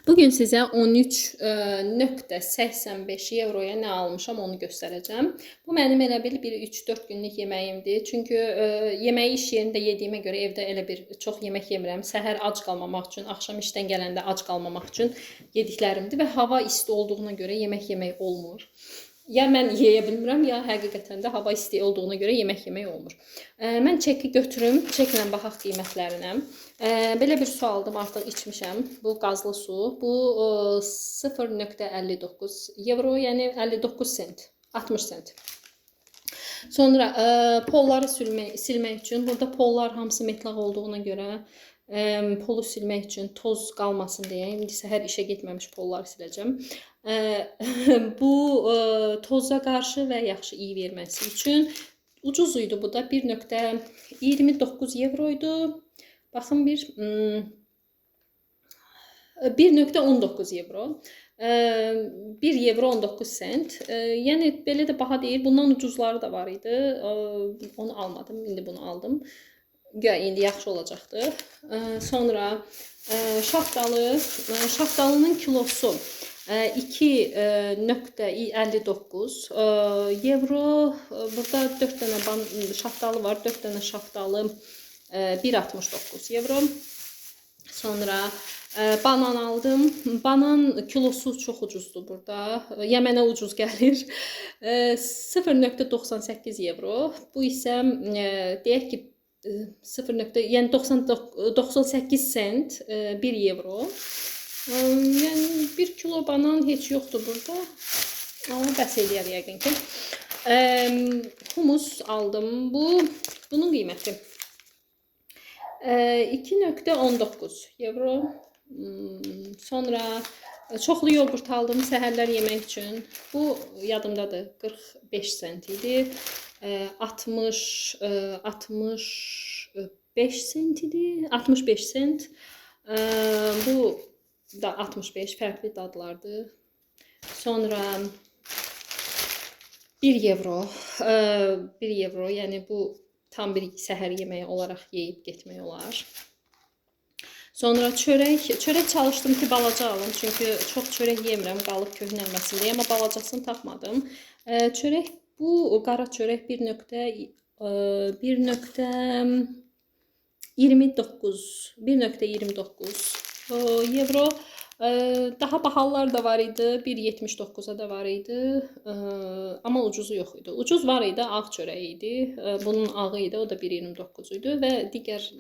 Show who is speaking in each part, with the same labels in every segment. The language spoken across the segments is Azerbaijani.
Speaker 1: Bugün sizə 13,85 euroya nə almışam onu göstərəcəm. Bu mənim elə bir 3-4 günlük yeməyimdir. Çünki yeməyi iş yerində yediyimə görə evdə elə bir çox yemək yemirəm. Səhər ac qalmamaq üçün, axşam işdən gələndə ac qalmamaq üçün yediklərimdir və hava isti olduğuna görə yemək yemək olmur. Ya mən yeyə bilmirəm, ya həqiqətən də hava isti olduğuna görə yemək yemək olmur. Mən çeki götürüm, çeklə baxaq qiymətlərinə. Belə bir su aldım, artıq içmişəm. Bu qazlı su. Bu 0,59 euro, yəni 59 sent, 60 sent. Sonra polları silmək üçün, burada pollar hamısı metlaq olduğuna görə polu silmək üçün toz qalmasın deyə, indi səhər işə getməmiş polları siləcəm. Bu toza qarşı və yaxşı iyi verməsi üçün ucuz idi bu da 1,29 euroydu. Baxın 1,19 euro. 1 euro 19 sent. Yəni belə də baha deyil. Bundan ucuzları da var idi. Onu almadım. İndi bunu aldım. İndi yaxşı olacaqdır. Sonra şaftalının kilosu 2,59 euro. Burada 4 dənə şaftalı var. 4 dənə şaftalı 1,69 euro. Sonra banan aldım. Banan kilosu çox ucuzdur burada. Ya mənə ucuz gəlir. 0,98 euro. Bu isə deyək ki yəni 98 sent 1 euro. Yəni 1 kilo banan heç yoxdur burada. Amma bəs eləyər yəqin ki. Humus aldım. Bunun qiyməti 2,19 euro. Sonra çoxlu yoğurt aldım səhərlər yemək üçün. Bu yadımdadır. 45 sent idi. 65 sent idi. 65 sent. Bu da 65 fərqli dadlardır. Sonra 1 euro. 1 euro, yəni bu tam bir səhər yeməyi olaraq yeyib getmək olar. Sonra çörək çalışdım ki, balaca alım. Çünki çox çörək yemirəm, qalıb köhnəlməsin deyə, amma balacasını tapmadım. Çörək, bu qara çörək 1,29 euro. Daha bahalar da var idi. 1,79'a da var idi. Amma ucuzu yox idi. Ucuz var idi, ağ çörək idi. Bunun ağı idi, o da 1,29 idi və digər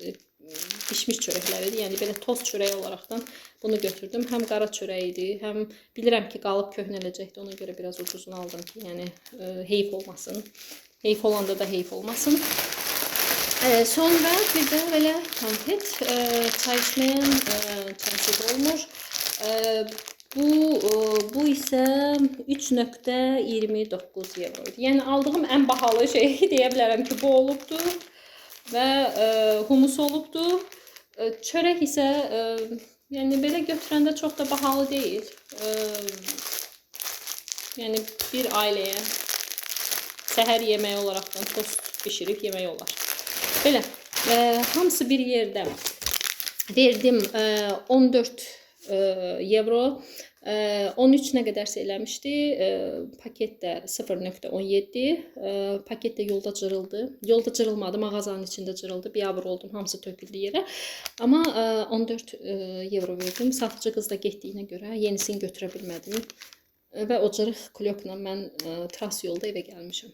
Speaker 1: pişmiş çörəklər idi. Yəni belə toz çörək olaraqdan bunu götürdüm. Həm qara çörək idi, həm bilirəm ki, qalıb köhnələcəkdi. Ona görə biraz ucuzunu aldım ki, yəni heyf olmasın. Heyf olanda da heyf olmasın. Sonra bir də belə konfet, çay içməyən çaysız olmur. Bu isə 3,29 euro idi. Yəni aldığım ən bahalı şey deyə bilərəm ki, bu olubdu və humus olubdu. Çörək isə yəni belə götürəndə çox da bahalı deyil. Yəni bir ailəyə səhər yeməyi olaraqdan tost bişirib yemək olar. Belə hamısı bir yerdə verdim 14 euro. 13 nə qədərsə eləmişdi. Paket də 0,17. Paket də yolda cırıldı. Yolda cırılmadı, mağazanın içində cırıldı. Biabır oldum, hamısı töküldü yerə. Amma 14 euro verdim. Satıcı qız da getdiyinə görə yenisini götürə bilmədim. Və o cırıq kulyokla mən tras yolda evə gəlmişəm.